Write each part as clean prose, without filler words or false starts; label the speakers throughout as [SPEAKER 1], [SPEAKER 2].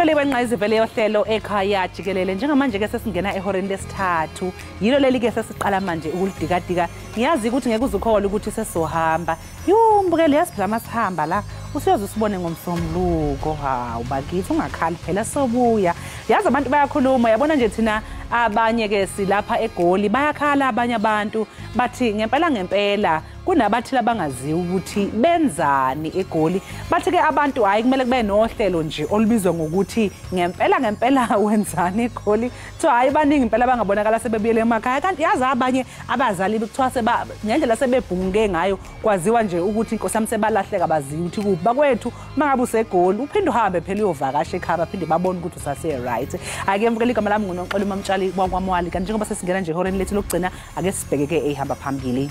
[SPEAKER 1] Uloliwe Nqayizivele yohlelo Ekhaya Jikelele njengamanje ke sesingena ehoreni lesithathu yilo leli ke sesiqala manje ukulidikadika ngiyazi ukuthi ngeke uzukhola ukuthi sesohamba yumbukele yasiphela masihamba la usiyoze usibone ngomsomluko hawu bakithi ungakhali phela sobuya yazi abantu bayakhuluma yabona nje thina abanye ke silapha eGoli bayakhala abanye abantu bathi ngempela kunabathi labangaziwa ukuthi benzani eGoli bathi ke abantu hayi kumele kube nohlelo nje olubizwa ngokuthi ngempela wenzani eGoli so hayi baningi impela bangabonakala sebebuyele emakhaya kanti yazi abanye abazali bekuthiwa seba ngendlela sebebhunge ngayo kwaziwa nje ukuthi inkosi yami sebalahleka baziwa ukuthi kuphi bakwethu mangabe useGoli uphinde uhambe phela uyovakasha ekhaya baphinde babone ukuthi usase right ake mvukela igama lami nguNoxolo Mamtshali kwaMwali kanti njengoba sesingena nje ehoreni lethu lokugcina ake sibhekeke ehamba phambili.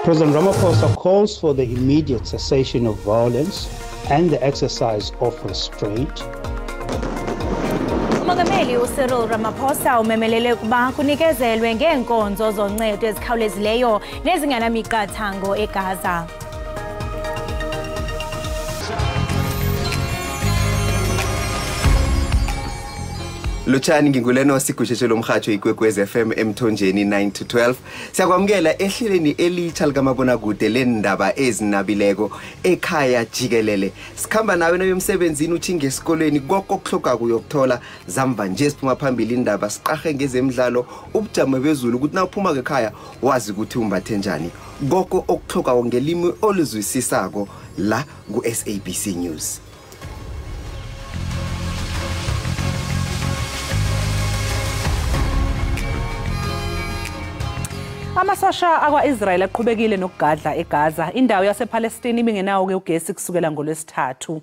[SPEAKER 2] President Ramaphosa calls for the immediate cessation of violence and the exercise of restraint.
[SPEAKER 3] Umongameli uCyril Ramaphosa umemelele ukuba kunikezelwe ngeenkonzo zoncedo ezikhawulezileyo nezinganamiqathango eGaza.
[SPEAKER 4] Luchani nginguleno sigusheshe lomkhatsho ikwekwezi FM emthonjeni 9 to 12 siyakwamukela ehleleni elitsha likamabona kude lendaba ezinabileko Ekhaya Jikelele sikhamba nawe noyomsebenzini uthinge esikolweni konke okuhloka kuyokuthola zamba nje siphuma phambili indaba siqahe ngezemidlalo ubujamo bezulu ukuthi na uphuma ekhaya wazi ukuthi umbathe njani konke okuhloka ngelimi oluzwisisako la ku SABC News.
[SPEAKER 1] Amasosha akwa-Israel aqhubekile nokugadla eGaza indawo yasePalestine ibingenawo ke ugesi kusukela ngolwesithathu.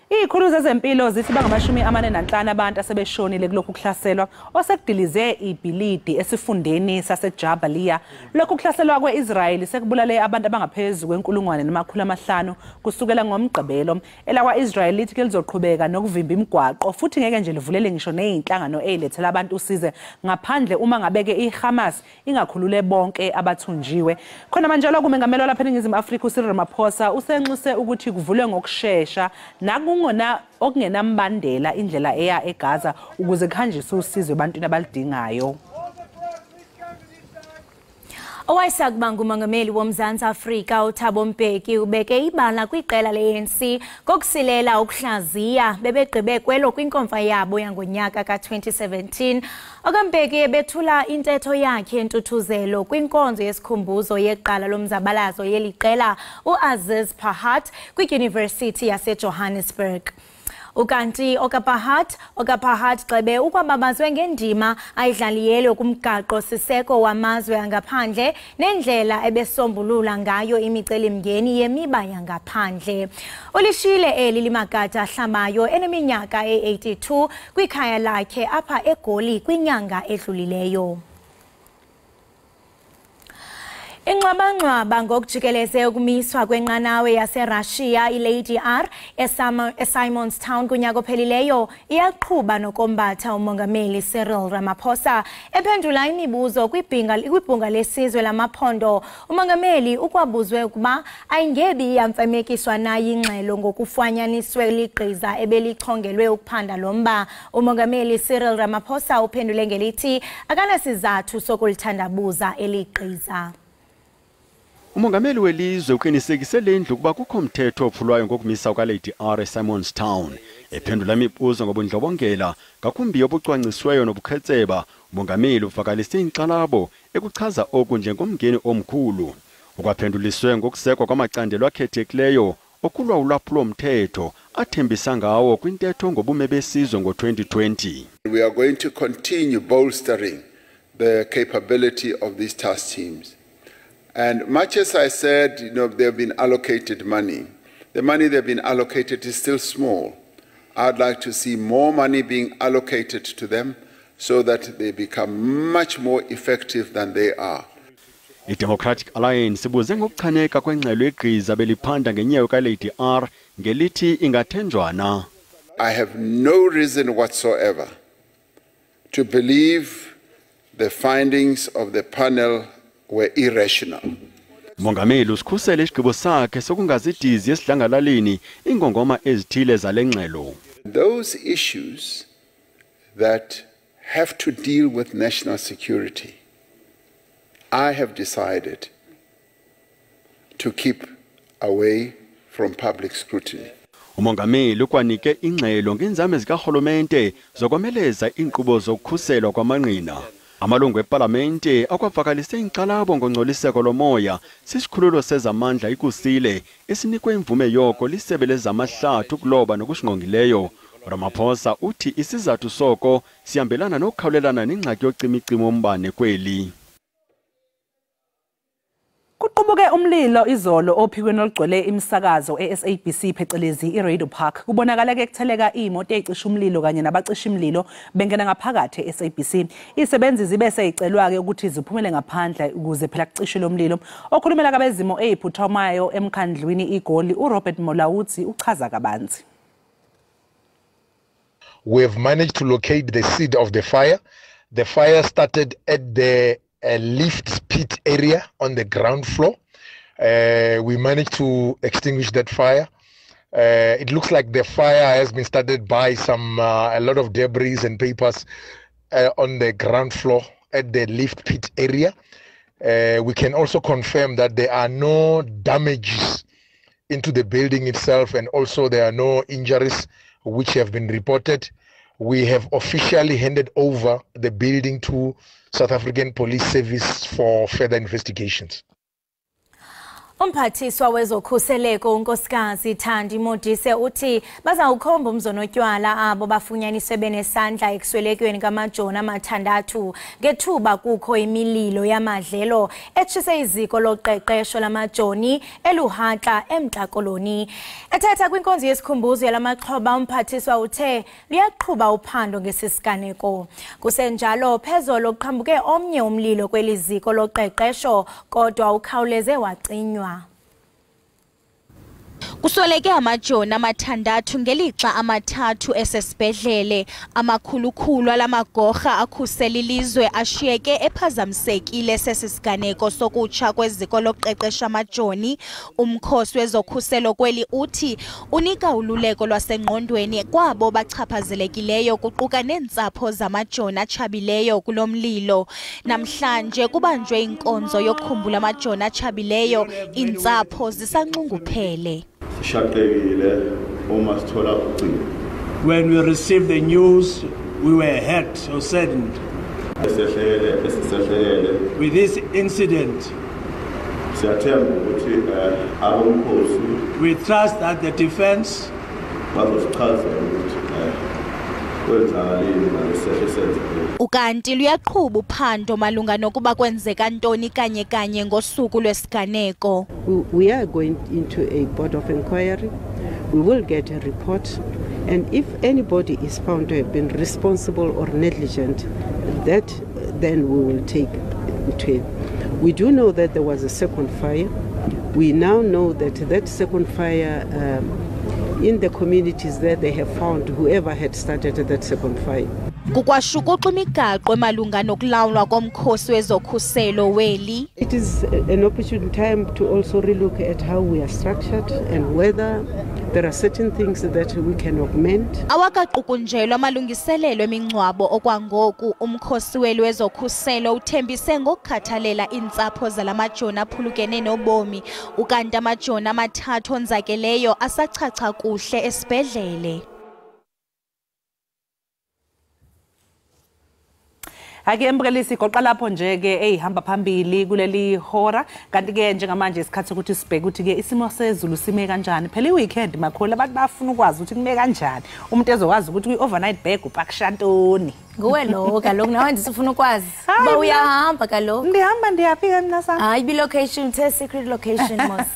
[SPEAKER 1] Izikhulu zezempilo zithi bangama-45 abantu asebeshonile kulokhu kuhlaselwa osekudilize ibhilidi esifundeni saseJabaliya. Lokhu kuhlaselwa kwe-Israel sekubulale abantu abangaphezulu kwe1,500 kusukela ngoMgqibelo. Elakwa-Israel lithi ke lizoqhubeka nokuvimba imigwaqo futhi ngeke nje livulele ngisho nezinhlangano ezilethela abantu usize ngaphandle uma ngabeke iHamas ingakhulule bonke abathunjiwe. Khona manje lokumengamela lapha eNingizimu Afrika uCyril Ramaphosa usenxuse ukuthi kuvulwe ngokusheshsha ngona okungenambandela indlela eya eGaza ukuze kuhanjiswe usizo ebantwini abalidingayo.
[SPEAKER 3] Owayesakuba ngumongameli woMzantsi Afrika uThabo Mbeki ubeke ibala kwiqela le-ANC kokusilela ukuhlaziya bebegqibe kwelo kwinkomfa yabo yangonyaka ka-2017. OkaMbeki ebethula intetho yakhe entuthuzelo kwinkonzo yesikhumbuzo yeqala lomzabalazo yeli qela uAziz Pahat kwidyunivesithi yaseJohannesburg. Ukanti Okapahat gxebe ukwababazwe ngendima ayidlaliyele kumgaqo siseko wamazwe angaphandle nendlela ebesombulula ngayo imicelimngeni yemiba yangaphandle. Ulishile eli limagada ahlamayo eneminyaka e-82 kwikhaya lakhe apha eGoli kwinyanga edlulileyo. Ingxabangxaba ngokujikeleze ukumiswa kwenqanawe yaseRussia iLady R eSimonstown kunyaka ophelileyo iyaqhuba nokombatha umongameli Cyril Ramaphosa ephendula imibuzo kwibhunga lesizwe lamaphondo. Umongameli ukwabuzwe ukuba ayingebi yamfemekiswa nayo ingxelo ngokufanyaniswe ligqiza ebelichongelwe ukuphanda lomba. Umongameli Cyril Ramaphosa uphendule ngelithi akanasizathu sokulithandabuza eligqiza.
[SPEAKER 5] Umongameli welizwe uqinisekise lendlu kuba kukho umthetho ophulwayo ngokumisa ukaLady R eSimonstown. Ephendula imibuzo ngobundlobongela ngakumbi yobucwangcisweyo nobukhetseba, umongameli uvakalise inxalabo ekuchaza oku njengomngeni omkhulu. Ukwaphenduliswe ngokusekwa kwamacandelo akhethekileyo okulwa ulwaphulo-mthetho athembisa ngawo kwintetho ngobume besizwe ngo-2020.
[SPEAKER 6] We are going to continue bolstering the capability of these task teams. And much as I said, they've been allocated money. The money they've been allocated is still small. I'd like to see more money being allocated to them so that they become much more effective than they are.
[SPEAKER 5] I-Democratic Alliance ibuze ngokuchaneka kwengxelo egqiza beliphanda ngenyawo kaLady R ngelithi ingathenjwana.
[SPEAKER 6] I have no reason whatsoever to believe the findings of the panel were irrational.
[SPEAKER 5] Mongameli usikhusele isigqibo sakhe sokungazidizi esidlangalaleni ingongoma ezithile zalengxelo.
[SPEAKER 6] Those issues that have to deal with national security, I have decided to keep away from public scrutiny.
[SPEAKER 5] Umongameli ukwanike ingxelo ngenzame zikahulumente zokomeleza inkqubo zokukhuselwa kwamanqina. Amalungu eParlamente akwavakalise inkxalabo ngongcoliseko lomoya sisikhululo sezamandla ikusile esinikwe imvume yoko lisebe lezamahlathi ukuloba nokusingqongileyo. Ramaphosa uthi isizathu soko sihambelana nokukhawulelana nengxaki yocimicimo umbane kweli.
[SPEAKER 1] Kuqubuke umlilo izolo ophikweni olugcwele imisakazo SABC phecelezi iRadio Park kubonakala ke kutheleka imoto eyicisha umlilo kanye nabacisha imlilo bengena ngaphakathi SABC. Isebenzi zibe seyicelwa ke ukuthi ziphumele ngaphandle ukuze phela kucishe lo mlilo. Okhulumela kabezimo eziphuthumayo emkhandlwini iGoli uRobert Molawuthi uchaza kabanzi.
[SPEAKER 7] We have managed to locate the seed of the fire. The fire started at the lift pit area on the ground floor. We managed to extinguish that fire. It looks like the fire has been started by a lot of debris and papers on the ground floor at the lift pit area. We can also confirm that there are no damages into the building itself, and also there are no injuries which have been reported. We have officially handed over the building to South African Police Service for further investigations.
[SPEAKER 3] Umphathiswa wezokhuseleko unkosikazi Thandi Modise uthi bazawukhomba umzonotywala abo bafunyaniswe benesandla ekuswelekweni kamajoni amathandathu ngethuba kukho imililo yamadlelo etshise iziko loqeqesho lamajoni eluhatla eMntla Koloni. Ethetha kwinkonzo yesikhumbuzo yalamaxhoba umphathiswa uthe luyaqhuba uphando ngesisiganeko. Kusenjalo phezolo kuqhambuke omnye umlilo kweli ziko loqeqesho kodwa ukhawuleze wacinywa.
[SPEAKER 8] Kusweleke amajoni amathandathu ngelixa amathathu esesibhedlele. Amakhulukhulu alamagorha akhusela ilizwe ashiyeke ephazamisekile sesisiganeko sokutsha kweziko loqeqesho amajoni. Umkhosi wezokhuselo kweli uthi unika ululeko lwasengqondweni kwabo bachaphazelekileyo kuquka neentsapho zamajoni atshabileyo kulo mlilo. Namhlanje kubanjwe inkonzo yokukhumbula amajoni atshabileyo, iintsapho zisanxunguphele.
[SPEAKER 9] When we received the news, we were hurt or saddened. With this incident, we trust that the defense
[SPEAKER 8] ukanti luyaqhuba uphando malunga nokuba kwenzeka ntoni kanye ngosuku lwesiganeko.
[SPEAKER 10] We are going into a board of inquiry. We will get a report, and if anybody is found to have been responsible or negligent, that then we will take into it. We do know that there was a second fire. We now know that that second fire in the communities there they have found whoever had started that second fire.
[SPEAKER 8] Kukwashukuxa imigaqo emalunga nokulawulwa komkhosi wezokhuselo weli.
[SPEAKER 10] It is an opportune time to also relook at how we are structured and whether there are certain things that we can augment.
[SPEAKER 8] Awakaqukunjelwa amalungiselelo emingcwabo okwangoku. Umkhosi weli wezokhuselo uthembise ngokukhathalela iintsapho zalamajoni aphulukene nobomi, ukanti amajoni amathathu onzakeleyo asachacha kuhle esibhedlele.
[SPEAKER 1] Ake embelisi goqa lapho nje ke ehamba phambili kuleli hora kanti ke njengamanje isikhathi ukuthi sibheke ukuthi ke isimo sezulu sime kanjani. Phela iweekend makhola abantu bafuna ukwazi ukuthi kume kanjani. Umuntu ezokwazi ukuthi kwi-overnight bag upakshantoni.
[SPEAKER 3] Nguwe lo kaloku nawe ndisifuna ukwazi. Ba uyahamba kaloku.
[SPEAKER 1] Ndihamba ndiyafika mina sami.
[SPEAKER 3] Hayi bi location the secret location mos.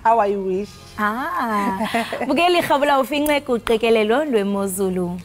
[SPEAKER 1] How I wish.
[SPEAKER 3] Bukeli khabula ufince kuqikelelo lwemozulu.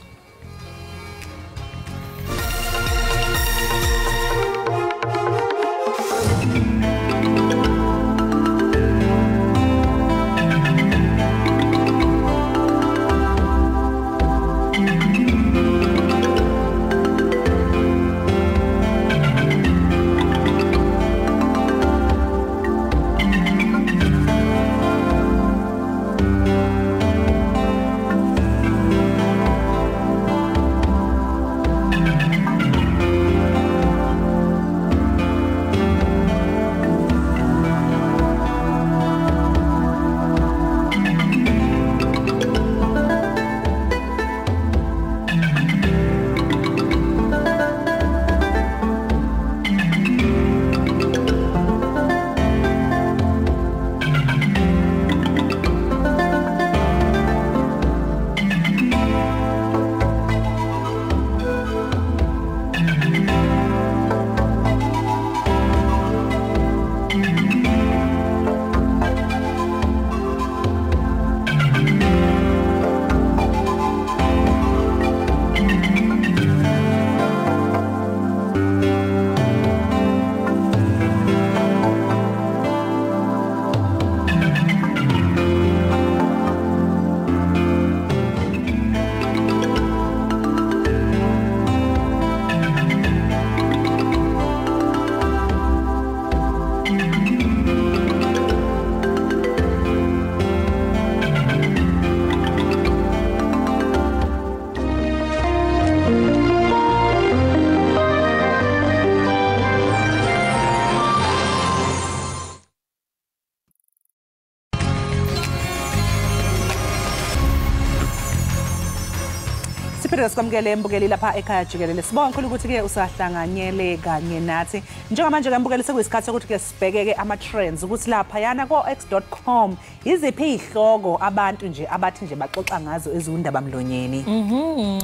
[SPEAKER 1] Siphinde sikwamukele mbukeli lapha ekhaya Jikelele. Sibonga kakhulu ukuthi ke usahlanganyele kanye nathi. Njengamanje ke mbukeli sekuyisikhathi sokuthi ke sibheke ke ama trends ukuthi lapha yana ko x.com iziphi izihloko abantu nje abathi nje baxoxa ngazo ezindaba mlonyeni.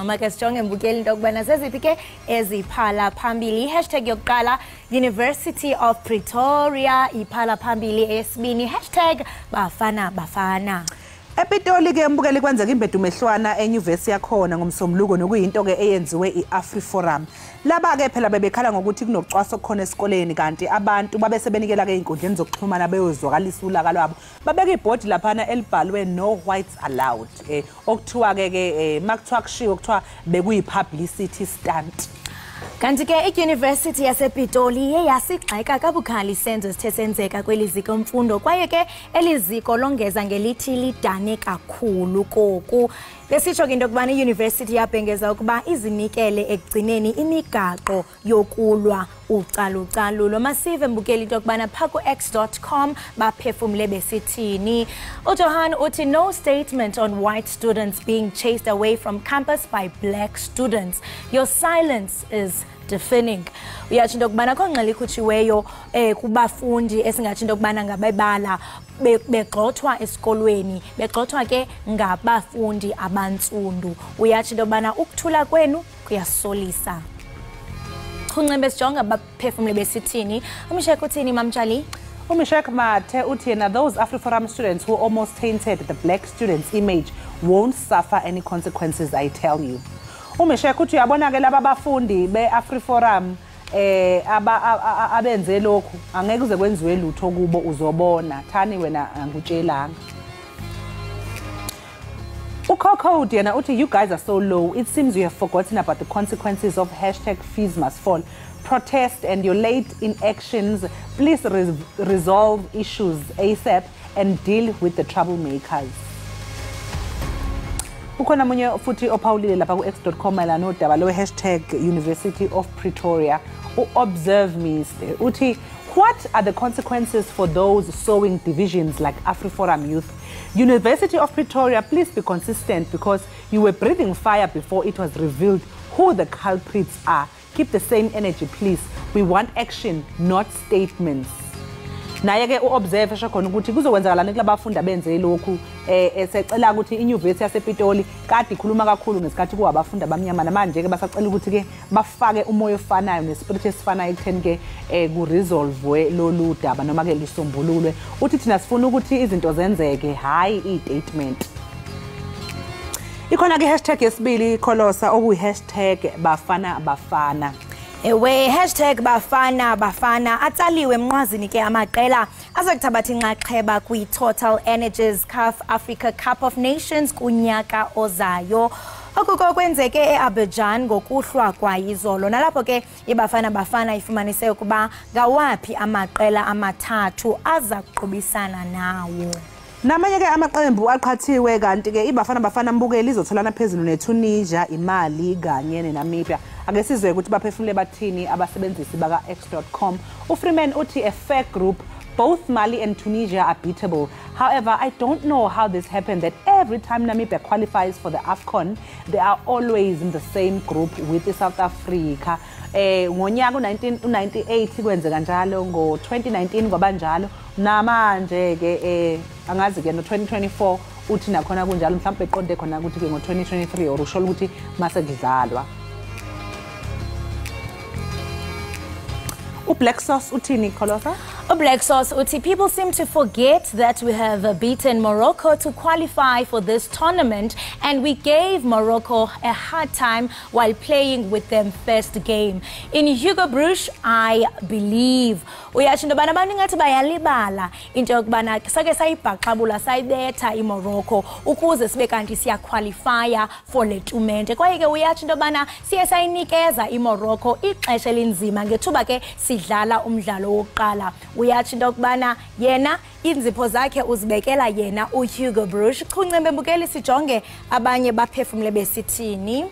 [SPEAKER 3] Uma ke sijonge mbukeli into kubana seziphi ke eziphala phambili #yokuqala University of Pretoria iphala phambili eyesibini #bafana.
[SPEAKER 1] Epitoli ke mbukeli kwenzeka imbedumehlwana enyuvesi yakhona ngomsombuluko nokuyinto ke eyenziwe iAfriforum. Laba ke phela bebekhala ngokuthi kunocwaso khona esikoleni kanti abantu babesebenikela ke inkundleni zokuxhumana beyozwakalisa ulaka lwabo. Babeka ibhodi laphana elibhalwe no whites allowed. Okuthiwa ke makuthiwa kushiwo kuthiwa bekuyipublicity stunt.
[SPEAKER 3] Kanti ke iUniversity yasePitoli yasigxeka kabukhali isenzo sithe senzeka kweliziko mfundo kwaye ke eliziko longeza ngelithi lidane kakhulu koku. Besitsho ke into kubana iUniversity yabhengeza ukuba izinikele ekugcineni imigaqo yokulwa ucalucalulo. Masive mbukeli into kubana phako x.com baphefumule besithini. uJohan uthi no statement on white students being chased away from campus by black students. Your silence is deafening. Uyathi into kubana khongxela ikhutshiweyo kubafundi esingathi into kubana ngabebala begxothwa esikolweni begxothwa ke ngabafundi abantsundu. Uyathi into kubana ukuthula kwenu kuyasolisa. Khungcembe sijonga baphefumule besithini. Umshek uthini mamtshali?
[SPEAKER 1] Umishek Mathe uthi yena those Afriforum students who almost tainted the black students' image won't suffer any consequences, I tell you. Umishek uthi uyabona ke laba bafundi beAfriforum abenze lokhu angeke kuze kwenziwe lutho kubo uzobona thani wena angikutshelanga. Ukhokho yena uthi you guys are so low, it seems you have forgotten about the consequences of #fees must fall. Protest and your late inactions, please resolve issues ASAP and deal with the troublemakers. Ukhona munye futhi ophawulile lapha ku x.com malana nodaba lo #University of Pretoria observe me uthi what are the consequences for those sowing divisions like Afriforum youth? University of Pretoria, please be consistent because you were breathing fire before it was revealed who the culprits are. Keep the same energy, please. We want action, not statements. Naye ke uobserve shakona ukuthi kuzokwenzakalana kulabafundi abenze lokhu esecela ukuthi iNyuvesi yasePitoli kade ikhuluma kakhulu ngesikhathi kuwabafundi abamnyama namanje ke basacela ukuthi ke bafake umoya ofanayo nespirit esifanayo ekutheni ke ku resolve lolu daba noma ke lisombululwe. Uthi thina sifuna ukuthi izinto zenzeke hayi istatement. Ikhona ke #yesibili kholosa okuyi #bafana.
[SPEAKER 3] Ewe #bafana atsaliwe emnqwazini ke amaqela azokuthabatha inxaxheba kwi-Total Energies CAF Africa Cup of Nations kunyaka ozayo. Okuko kwenzeke eAbidjan ngokuhlwa kwayizolo nalapho ke ibafana ifumanise ukuba ngawaphi amaqela amathathu aza kuqhubisana nawo.
[SPEAKER 1] Namanye ke amaqembu aqhathiwe kanti ke ibafana mbukeli izotholana phezulu neTunisia, iMali kanye neNamibia. Ake sizwe ukuthi baphefumule bathini abasebenzisi baka x.com. uFreeman uthi a fair group, both Mali and Tunisia are beatable. However, I don't know how this happened that every time Namibia qualifies for the AFCON, they are always in the same group with South Africa. Ngonyaka u1998 kwenzeka njalo, ngo2019 kwabanjalo, namanje ke angazi ke no2024 uthi nakhona kunjalo mhlawumbe eqonde khona ukuthi ke ngo2023 or usho ukuthi mase kudlalwa. Black Sauce uthini kholosa?
[SPEAKER 3] Black Sauce uthi people seem to forget that we have beaten Morocco to qualify for this tournament and we gave Morocco a hard time while playing with them first game. In Hugo Bruges, I believe. Uyathi into bana abantu ngathi bayalibala into yokubana sake sayibhaqabula sayibetha iMorocco ukuze sibe kanti siya qualifya for le tournament. Kwaye ke uyathi into bana siye sayinikeza iMorocco ixesha elinzima ngethuba ke sidlala umdlalo wokuqala. Uyathi into kubana yena inzipho zakhe uzibekela yena uHugo Bruges. Khungcembe mbukeli sijonge abanye baphefumule besithini.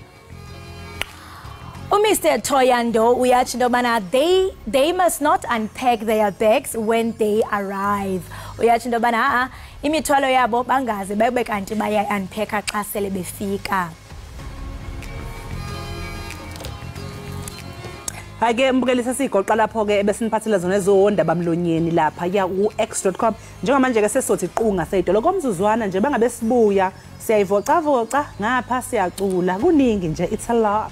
[SPEAKER 3] Mr. Toyando uyathi into bana they must not unpack their bags when they arrive. Uyathi into bana imithwalo yabo bangaze babe kanti baya unpacka xa sele befika.
[SPEAKER 1] Ake mbukeli sesigoqa lapho ke bese niphathela zona ezondaba mlonyeni lapha ya uX.com njengamanje ke sesothi iqunga seyidolo komzuzwana nje bangabe sibuya siyayivoca ngapha siyacula kuningi nje it's a lot.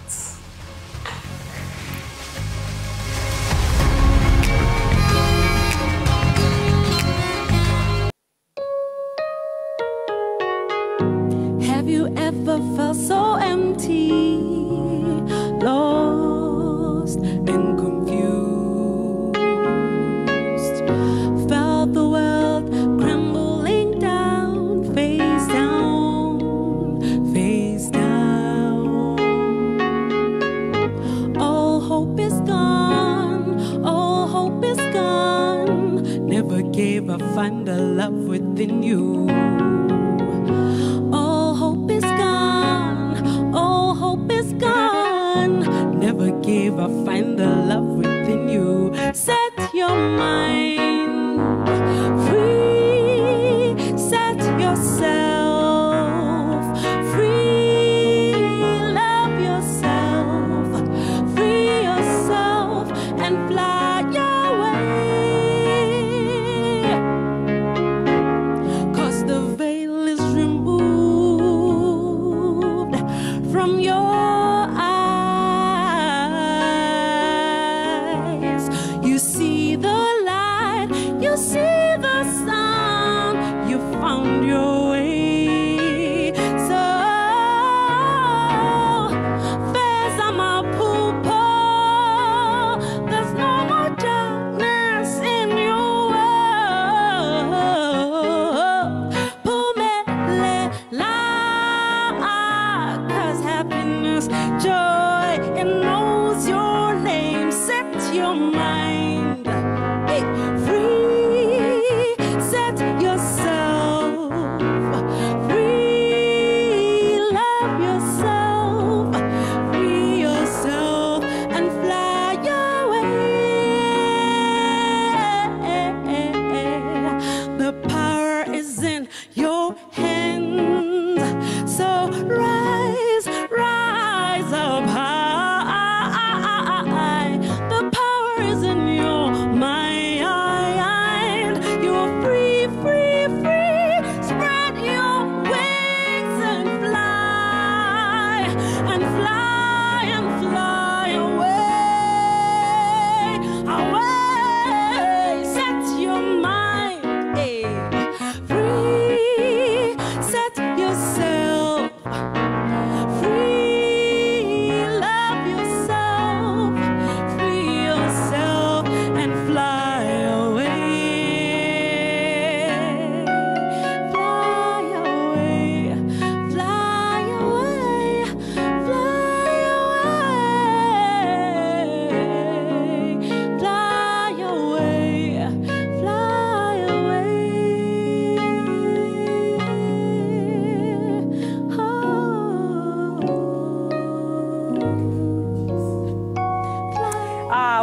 [SPEAKER 11] Have you ever felt so empty, lost and confused? Felt the world crumbling down, face down, face down. All hope is gone, all hope is gone. Never gave up, find the love within you. Never give up, find the love within you. Set your mind free, set yourself free, love yourself, free yourself and fly away. 'Cause the veil is removed from your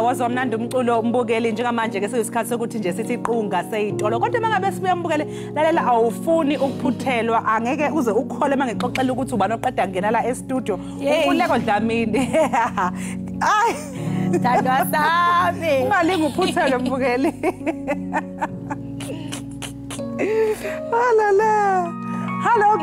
[SPEAKER 1] wazomnandi umculo umbukeli njengamanje ke seyisikhathi sokuthi nje sithi iqunga seyitolo kodwa mangabe sibuya umbukele lalela awufuni ukuphuthelwa angeke uze ukhole mangixoxela ukuthi ubani oqeda ngena la e-studio uLeko Dlamini ay
[SPEAKER 3] Thandwa sami
[SPEAKER 1] ungalingi uphuthelwe mbukeli la hello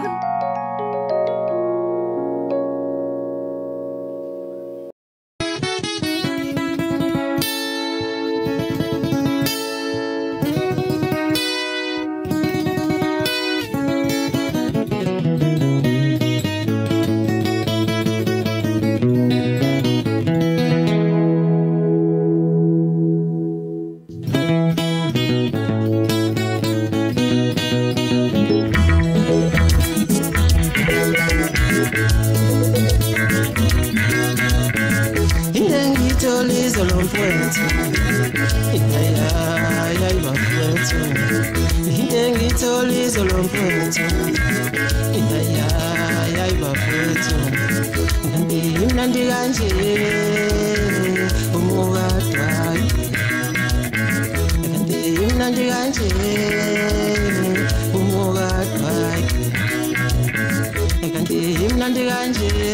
[SPEAKER 12] Imnandi kanje le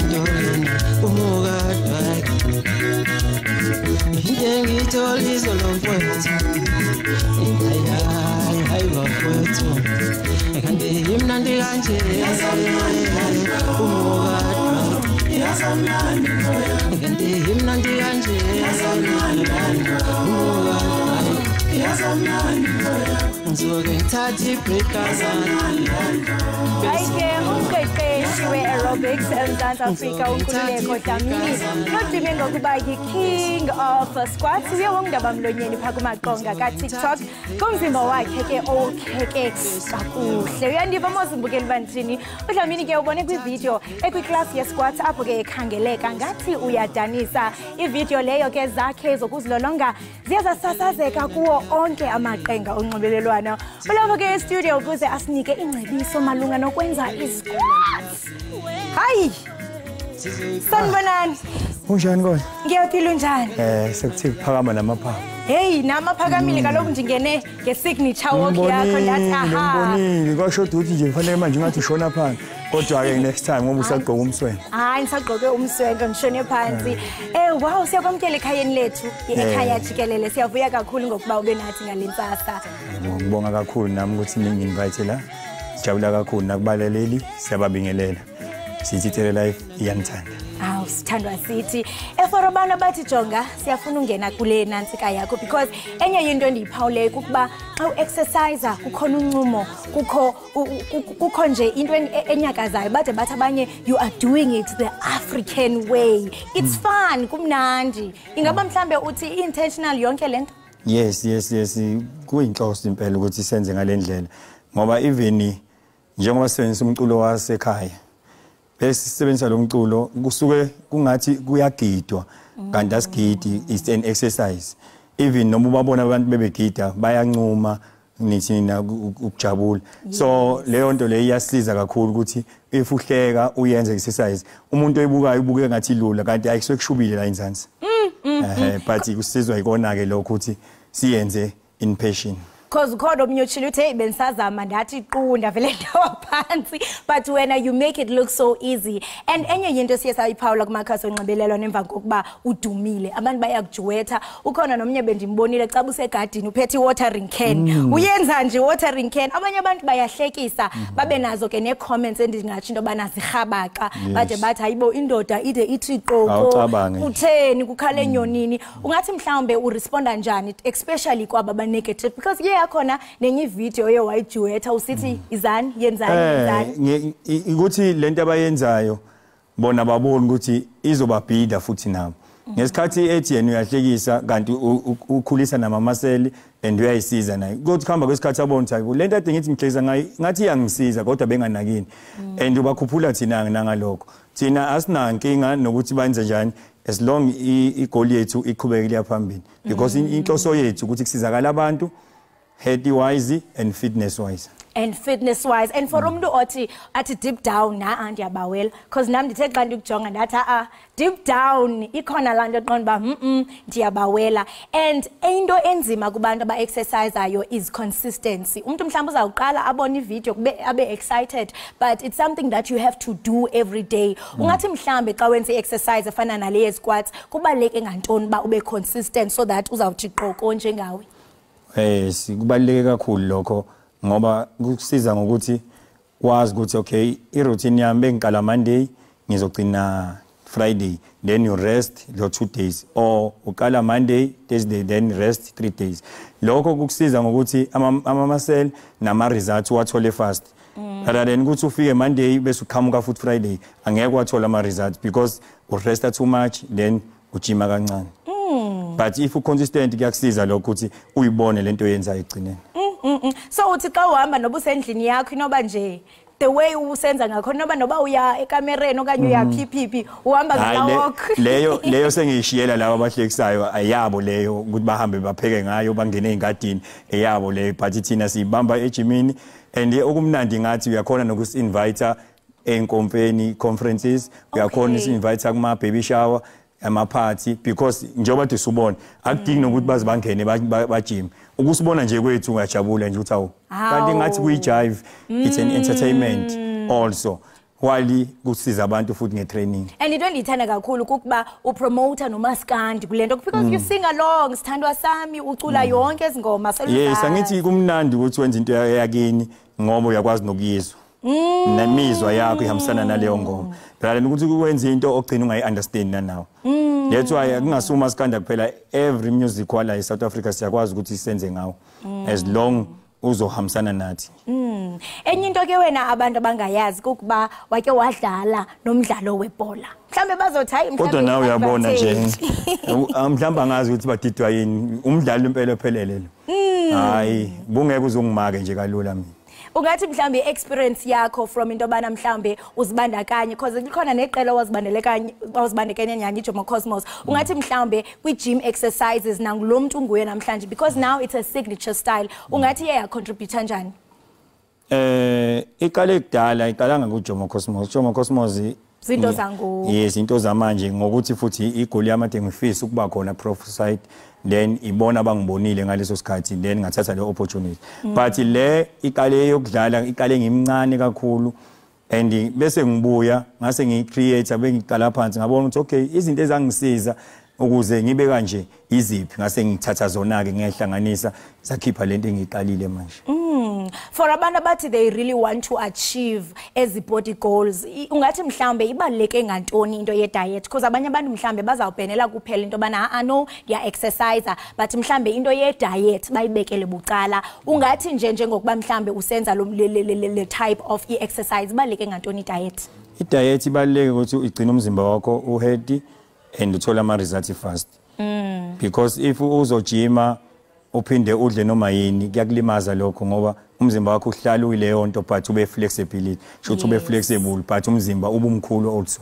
[SPEAKER 12] nto umuka
[SPEAKER 3] umqeqeshi we-aerobics eMzantsi Afrika uNkululeko Dlamini nodume ngokuba yi-king of squats uye wongdaba mlonyeni phaa kumaqonga kaTikTok kumzimba wakhe ke okheke kakuhle. Uyandiva mozimbukeli bantini uDlamini ke ubone kwivideo ekwiklasi ye-squats apho ke ekhangeleka ngathi uyadanisa. Ivideo leyo ke zakhe zokuzilolonga ziye zasasazeka kuwo onke amaqenga onxibelelwano. Ulapho ke estudio ukuze asinike ingcebiso malunga nokwenza i-squats. Hayi! Sanibonani.
[SPEAKER 12] Unjani kodwa?
[SPEAKER 3] Ngiyaphila unjani?
[SPEAKER 12] Sekuthi kuphakama namaphaphu.
[SPEAKER 3] Hey, namaphakamile kaloku ndingene nge-signature walk yakho ndathi aha.
[SPEAKER 12] Ngibonile kwashoda ukuthi nje kufanele manje ngathi ushona phansi. Kodwa ke next time ngoba usagqoka umswengo.
[SPEAKER 3] Hayi ngisagqoke umswengo ngishone phansi. Wow siyakwamkela ekhayeni lethu ekhaya Jikelele. Siyavuya kakhulu ngokuba ube nathi ngalentsasa.
[SPEAKER 12] Ngibonga kakhulu nami ukuthi ningi-invite la. Sijabula kakhulu nakubalaleli siyababingelela. Sithi Tele Life iyanithanda.
[SPEAKER 3] Awu sithandwa sithi for abantu abathi jonga siyafuna ungena kule nantsika yakho because enye into endiyiphawuleyo ukuba xa u-exercise kukhona uncumo kukho nje into enyakazayo bade bathi abanye you are doing it the African way. It's fun kumnandi. Ingaba mhlambe uthi intentional yonke lento?
[SPEAKER 12] Yes kuyinhloso impela ukuthi senze ngalendlela ngoba even njengoba sisebenzisa umculo wasekhaya bese sisebenzisa lo mculo kusuke kungathi kuyagidwa kanti asigidi is an exercise. Even noma ubabona abantu bebegida bayancuma nithina ukujabula. So leyo nto le iyasiza kakhulu ukuthi if uhleka uyenze exercise umuntu oyibukayo ubuke ngathi lula kanti ayisuke kushubile la eNzansi. But kusizwa ikona ke lokho ukuthi siyenze in passion.
[SPEAKER 3] Because God omnyochile uthe bensazama ndathi iqunda vele ndawo phansi but when you make it look so easy and enye into siye sayiphawula kumakhasi onxibelelwano emva kokuba udumile abantu bayakujuwetha ukhona nomnye bendimbonile xa busegadini uphethe watering can uyenza nje watering can abanye abantu bayahlekisa babe nazo ke ne comments endingathi into bana zirhabaxa bade bathi hayibo indoda ide ithi qoko utheni kukhale enyonini ungathi mhlawumbe uresponda njani especially kwaba ba negative because khona nenye video ye wayijuwetha usithi izani yenzani
[SPEAKER 12] ukuthi lento abayenzayo bona babona ukuthi izobabhida futhi nabo ngesikhathi ethi yena uyahlekisa kanti ukhulisa namamaseli and uyayisiza naye kodwa khamba kwesikhathi abona ukuthi lento ade ngithi ngihlekisa ngathi iyangisiza kodwa benganakini and ubakhuphula thina nangalokho thina asinankinga nokuthi benze njani as long igoli yethu iqhubekile phambili because inhloso yethu ukuthi kusizakala abantu healthy wise and fitness wise
[SPEAKER 3] and for umuntu othi athi deep down na andiyabawela because nami ndithe xa ndikujonga ndathi deep down ikhona laa nto eqonda uba ndiyabawela and into enzima kubantu aba-exercisayo is consistency. Umuntu mhlawumbe uzawuqala abone ivideo kube abe excited but it's something that you have to do every day. Ungathi mhlawumbe xa wenza i-exercise efana nale ye-squats kubaluleke ngantoni uba ube consistent so that uzawuthi qoko njengawe?
[SPEAKER 12] Kubaluleke kakhulu lokho ngoba kusiza ngokuthi wazi ukuthi okay iroutine yami bengiqala Monday ngizogcina Friday then you rest lo 2 days or uqala Monday Thursday then rest 3 days. Lokho kukusiza ngokuthi ama-muscle nama results wathole fast rather than ukuthi ufike Monday bese uqhamuka futhi Friday angeke wathola ama results because u resta too much then ujima kancane. But if consistent kuyakusiza lokho ukuthi uyibone lento yenza igcinene.
[SPEAKER 3] So uthi xa uhamba noba usendlini yakho inoba nje the way usenza ngakho noba uya ekamereni okanye uya PPP uhamba ngawalk.
[SPEAKER 12] Leyo sengiyishiyela labo abahlekisayo ayabo leyo ukuthi bahambe bapheke ngayo bangene engadini eyabo leyo but thina sibamba ejimini and okumnandi ngathi uyakhona nokusi-invite enkonfeni conferences uyakhona usi-invite kuma baby shower ama-party because njengoba disubona akudingi nokuthi baze bangene bajime ukusibona nje kwethu ungajabula nje ukuthi awu kanti ngathi kuyi-jive it's an entertainment also while kusiza abantu futhi ngetraining.
[SPEAKER 3] And into endiyithanda kakhulu kukuba upromoter nomaskandi kulento because you sing along sithandwa sami ucula yonke izingoma seluzazi.
[SPEAKER 12] Yes, angithi kumnandi ukuthi wenza into yakini ngoba uyakwazi nokuyizwa. Nemizwa yakho ihambisana naleyo ngoma. Phela ukuthi ukwenza into ogcina ungayi-understand nanawo. That's why kungasuma maskandi kuphela every music wala eSouth Africa siyakwazi ukuthi senze ngawo as long uzohambisana nathi.
[SPEAKER 3] Enye into ke wena abantu abangayazi kukuba wake wadlala nomdlalo webhola. Mhlambe bazothi hayi mhlambe.
[SPEAKER 12] Kodwa nawe uyabona nje. Mhlamba angazi ukuthi badidwa yini umdlalo impela ophelele lo. Hayi, bungeke uzongimake nje kalula mina.
[SPEAKER 3] Ungathi mhlambe experience yakho from into bana mhlambe uzibandakanye because likhona neqela wazibandakanye nyanya iJomo Cosmos. Ungathi mhlambe kwi-gym exercises nangulo muntu nguye namhlanje because now it's a signature style. Ungathi yeah contribute kanjani?
[SPEAKER 12] Iqale kudala iqalanga kuJomo Cosmos. Jomo Cosmos
[SPEAKER 3] zinto zangu.
[SPEAKER 12] Yes, into zamanje ngokuthi futhi igoli yamade ngifisa ukuba khona prophesied then ibona bangibonile ngaleso sikhathi then ngathatha le opportunity. But le iqale yokudlala iqale ngimncane kakhulu and bese ngibuya ngase ngicreate bengiqala phansi ngabona ukuthi okay izinto ezangisiza ukuze ngibe kanje iziphi ngase ngithatha zona ke ngehlanganisa sakhipha lento engiqalile manje.
[SPEAKER 3] For abantu abathi they really want to achieve ezi body goals ungathi mhlambe ibaluleke ngantoni into ye diet because abanye abantu mhlambe bazawubhenela kuphela into bana no ya exercise but mhlambe into ye diet bayibekele bucala ungathi njengokuba mhlambe usenza le type of exercise ibaluleke ngantoni diet?
[SPEAKER 12] I-diet ibaluleke ukuthi igcine umzimba wakho uhealthy and uthola ama results fast. Because if uzojima uphinde udle noma yini kuyakulimaza lokho ngoba umzimba wakho uhlala uyileyo nto but ube flexibility shothi ube flexible but umzimba ubumkhulu also.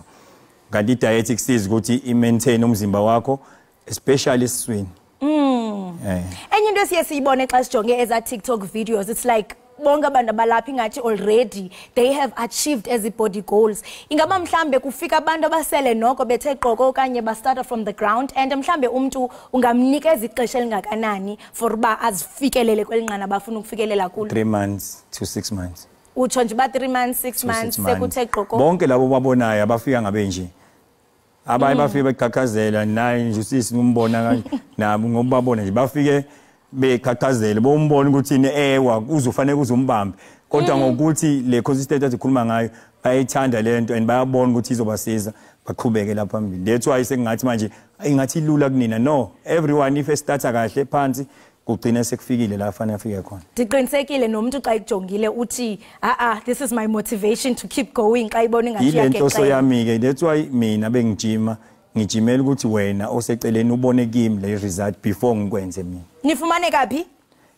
[SPEAKER 12] Kanti i-diet ikusiza ukuthi i-maintain umzimba wakho especially esiswini.
[SPEAKER 3] Enye into siyibone xa sijonge eza TikTok videos it's like bonke abantu abalapha ingathi already they have achieved as body goals. Ingaba mhlambe kufika abantu abasele noko bethe qoko okanye ba start from the ground and mhlambe umuntu ungamnikeza ixesha elingakanani for ba azifikelele kwelinqana abafuna ukufikelela kulo?
[SPEAKER 12] 3 months to 6 months.
[SPEAKER 3] Utsho nje ba 3 months 6 months sekuthe qoko.
[SPEAKER 12] Bonke labo babonayo abafika ngabe nje. Abanye bafike beqhaqhazela naye nje usisi umbona nabo ngoba babona nje bafike bekhathazele bombona ukuthi ewa uzofanele uzombambe kodwa ngokuthi le consistency ezikhuluma ngayo bayithanda lento and bayabona ukuthi izobasiza baqhubeke lapha phambili. That's why sengathi manje ingathi lula kunina no everyone if starta kahle phansi kugcina sekufikile la fanele afike khona.
[SPEAKER 3] Ndiqinisekile nomuntu xa ijongile uthi this is my motivation to keep going xa ibona ngathi yakhe.
[SPEAKER 12] Ile nhloso yami ke that's why mina bengijima ngijimela ukuthi wena oseceleni ubone kimi le result before ngikwenze mina.
[SPEAKER 3] Nifumane kaphi?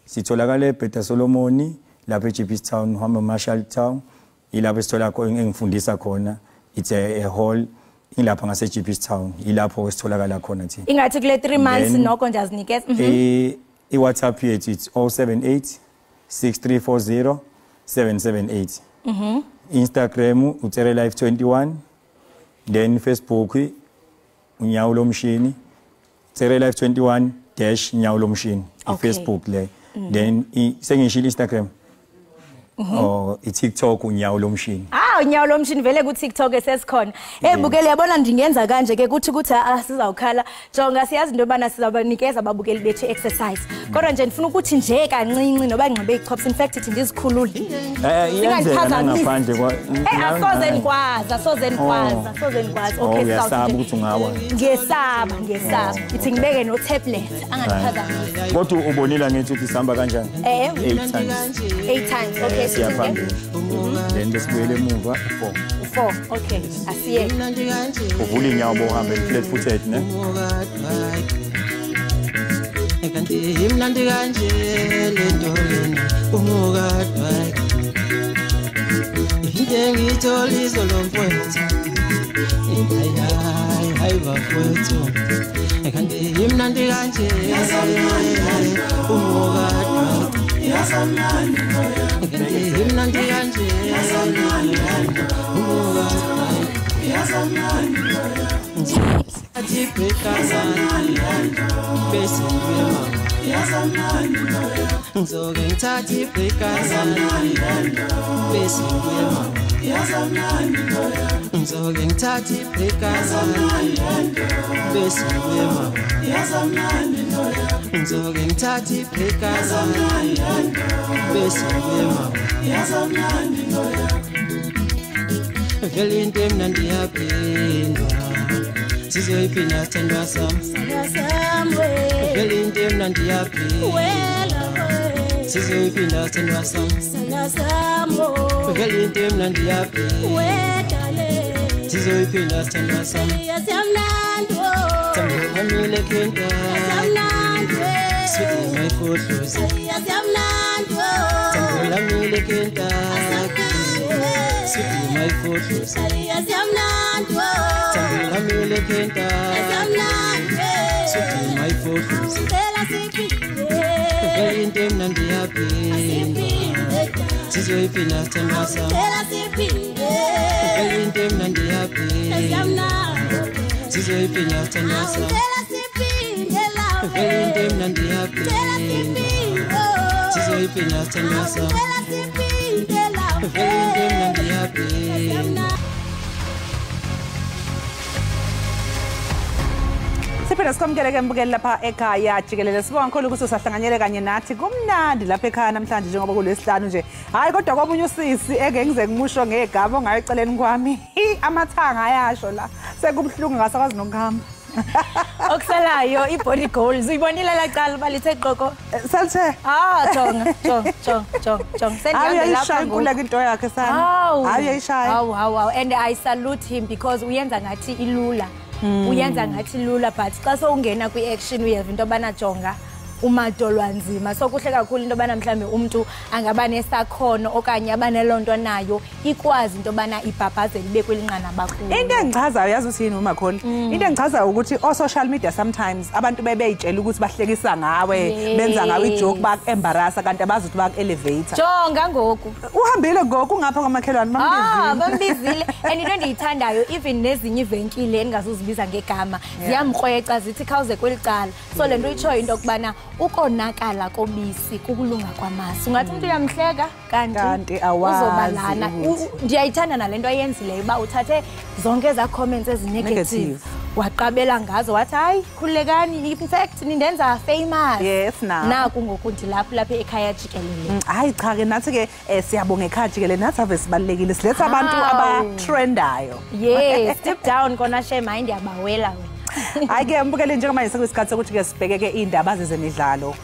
[SPEAKER 12] Sitholakala eBeta Solomon lapha eJP's Town hamba Marshall Town ilapho sithola khona engifundisa khona it's a hall ilapha ngase JP's Town ilapho sitholakala khona thina.
[SPEAKER 3] Ingathi kule 3 months noko njazinikeza.
[SPEAKER 12] iWhatsApp yethu it's 078 6340 778. Instagram uTere Life 21 then Facebook Nyawo Lomshini Tere Life 21 - Nyawo Lomshini Facebook le then sengishilo Instagram iTikTok Nyawo Lomshini.
[SPEAKER 3] Nyawo Lomshini vele ku TikTok esesikhona. Bukele yabona ndingenza kanje ke kuthi sizawukhala jonga siyazi into bana sizabanikeza ababukeli bethu exercise. Kodwa nje ndifuna ukuthi nje kancinci noba ngqibe ichops in fact ndizikhulule.
[SPEAKER 12] Iyenzeka ngaphandle kwa
[SPEAKER 3] asoze nikwazi. Okay
[SPEAKER 12] sawuthi ukuthi ungawa.
[SPEAKER 3] Ngesaba. Ithi ngibeke no tablet angandiphazamisi.
[SPEAKER 12] Kodwa ubonile ngithi ukuthi sihamba kanjani?
[SPEAKER 3] 8 times. Okay.
[SPEAKER 12] Siyaphambili. Then besibuyele emuva
[SPEAKER 3] 4. Okay. Asiye.
[SPEAKER 12] Uvula inyawo bohambe flat footed ne?
[SPEAKER 11] Ekanti imnandi kanje lento lena umukadwa. Into ngitholisa lo mfowethu. Hayi bafowethu. Ekanti imnandi kanje umukadwa.
[SPEAKER 13] Ngizoke ngithathe ibhekazana bese wema Ngizoke ngithathe ibhekazana bese wema Vele into emnandi yaphindwa sizoyiphinda sithandwa sami Vele into emnandi yaphindwa sizoyiphinda sithandwa sami Vele into emnandi yaphindwa sizoyiphinda sithandwa sami Thandwa ngamile kenta Sweetie my photos Thandwa ngamile kenta Sweetie my photos Thandwa ngamile kenta Sweetie my photos Vele into emnandi yaphindwa sizoyiphinda sithandwa sami Vele into emnandi yaphindwa sizoyiphinda sithandwa sami Vele into emnandi yaphindwa sizoyiphinda sithandwa sami Vele into emnandi yaphindwa
[SPEAKER 1] Siphinde sikwamukele mbukeli lapha ekhaya Jikelele sibonga kakhulu ukuthi usahlanganyele kanye nathi kumnandi lapha ekhaya namhlanje njengoba kulesihlanu nje hayi kodwa kwabunye usisi engengize ngimusho ngegaba ongayiceleni kwami amathanga ayasho la sekubhlungu ngasakwazi nokuhamba
[SPEAKER 3] Okusalayo ibody goals uyibonile la cala balithe qoko
[SPEAKER 1] salithe
[SPEAKER 3] jonga
[SPEAKER 1] sengihambe lapha ngula into yakhe sana hayi yayishaya
[SPEAKER 3] hawu and I salute him because uyenza ngathi ilula uyenza ngathi lula but xa sowungena kwi-action uyeva into yobana jonga umadolwa nzima so kuhle kakhulu into yobana mhlawumbe umuntu angaba nesakhono okanye abanelo nto nayo ikwazi into yobana ibhabhazela ibe kwelinqanaba kakhulu
[SPEAKER 1] into engichazayo yazi uthini umakholi into engichazayo ukuthi o-social media sometimes abantu bebeyitshela ukuthi bahlekisa ngawe benza ngawe ijoke baku-embarrassa kanti abazi ukuthi baku-elevator
[SPEAKER 3] jonga ngoku
[SPEAKER 1] uhambile ngoku ungapha kwamakhelwane
[SPEAKER 3] bambizile and into endiyithandayo even nezinye ivenkile endingazuzibiza ngegama ziyamkrweca zithi khawuze kweli cala so le nto itshoyo into yokubana ukonakala kobisi kukulunga kwamasi ungathi umuntu uyamhleka kanti uzobalana ndiyayithanda nalento ayenzileyo uba uthathe zonke eza comments ezinegative waqabela ngazo wathi hayi khululekani in fact nindenza famous
[SPEAKER 1] yes
[SPEAKER 3] naku ngoku ndilapha ekhaya Jikelele
[SPEAKER 1] hayi cha ke nathi ke siyabonga ekhaya Jikelele nathi ave sibalekile siletha abantu abatrendayo
[SPEAKER 3] yes deep down kona shame hayi ndiyabawela wena
[SPEAKER 1] hayi ke mbukele njengamanje sekuyisikhathi sokuthi ke sibheke ke indaba zezemidlalo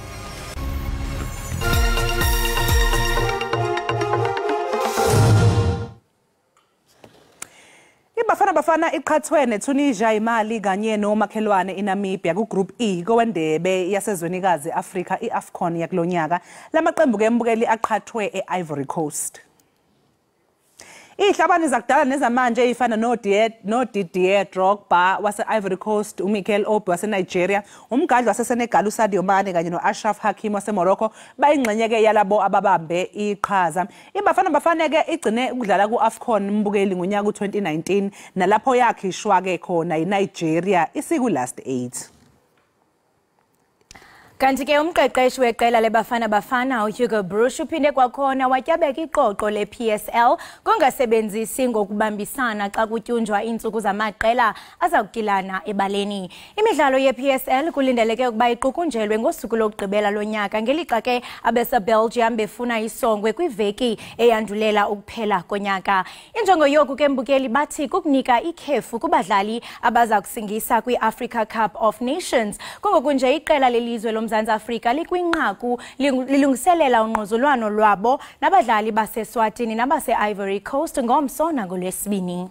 [SPEAKER 1] Bafana iqhathwe neTunisia imali kanye nomakhelwane eNamibia ku group E kowendebe yasezwenikazi Africa iAfcon yakulonyaka lamaqembu ke mbukeli aqhathwe eIvory Coast Ihlabani zakudala nezamanje ezifana no Didier Drogba wase Ivory Coast, uMikel Obi wase Nigeria, umgadli wase Senegal uSadio Mane kanye noAshraf Hakimi wase Morocco bayingxenye ke yalabo ababambe iqhaza. Bafana ke igcine ukudlala kuAfcon mbukeli ngonyaka u2019 nalapho yakhishwa ke khona iNigeria isiku last 8.
[SPEAKER 3] Kanti ke umqeqeshi weqela lebafana uHugo Broos uphinde kwakhona watyabeka iqoqo lePSL kongasebenzisi ngokubambisana xa kutyunjwa iintsuku zamaqela azakugilana ebaleni. Imidlalo yePSL kulindeleke ukuba iqukunjelwe ngosuku lokugqibela lonyaka ngelixa ke abeseBelgium befuna isongwe kwiveki eyandulela ukuphela konyaka. Injongo yoku ke mbukeli bathi kukunika ikhefu kubadlali abaza kusingisa kwiAfrica Cup of Nations. Kungokunje iqela lelizwe loMzantsi Afrika likwinqaku lilungiselela unqozulwano lwabo nabadlali baseSwatini nabase-Ivory Coast ngomso nangoLwesibini.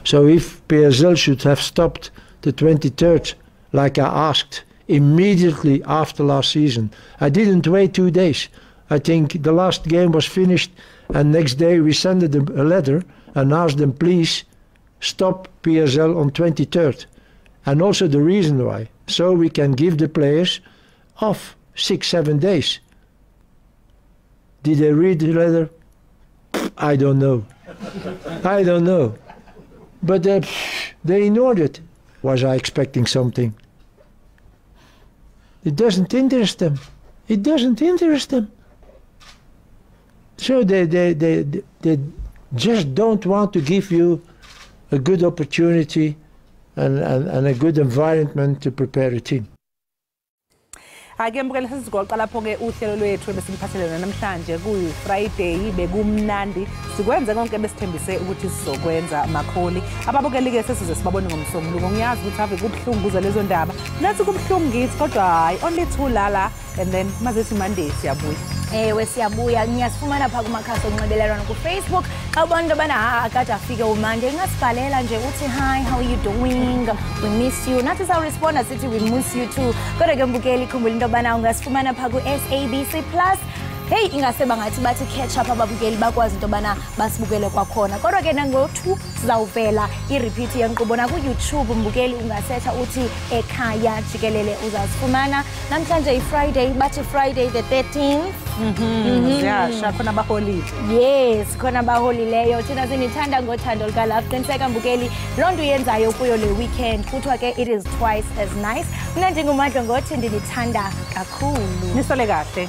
[SPEAKER 14] So if PSL should have stopped the 23rd like I asked immediately after last season, I didn't wait 2 days. I think the last game was finished and next day we sent them a letter and asked them please stop PSL on 23rd. And also the reason why, so we can give the players off 6-7 days. Did they read the letter? I don't know. I don't know. But they ignored it. Was I expecting something? It doesn't interest them. It doesn't interest them. So they just don't want to give you a good opportunity and a good environment to prepare a team.
[SPEAKER 1] Ake mbukele sesigoqa lapho ke uhlelo lwethu besimiphathelene namhlanje kuyi Friday bekumnandi sikwenze konke besithembise ukuthi sizokwenza Makholi ababukeli ke sesize sibabone ngomsombuluko ngiyazi ukuthi ave kubhlungu kuze lezo ndaba nathi kubhlungu ngithi kodwa hayi only two lala and then mazethi Monday siyabuya
[SPEAKER 3] ewe siyabuya ngiyasifumana pha kumakhasi onxibelelwano ku Facebook xa ubona bana akade afike uMande ngasibhalela nje uthi hi how are you doing we miss you nathi sa respond sithi we miss you too kodwa ke mbukeli khumbula into bana ungasifumana pha ku SABC Plus. Hey ingaseba ngathi bathi catch up ababukeli bakwazi into bana basibukele kwakhona kodwa ke nango2 sizawuvela irepeat yenkqubo na ku YouTube mbukeli ungasetha uthi Ekhaya Jikelele uzasifumana namhlanje iFriday bathi Friday the 13th
[SPEAKER 1] yasha khona baholiwe
[SPEAKER 3] yes khona baholileyo thina sinithanda ngothando lika love qiniseka mbukeli lonto yenzayo kuyo le weekend kuthiwa ke it is twice as nice mina ndingumadlo ngothi ndinithanda kakhulu
[SPEAKER 1] nisole kahle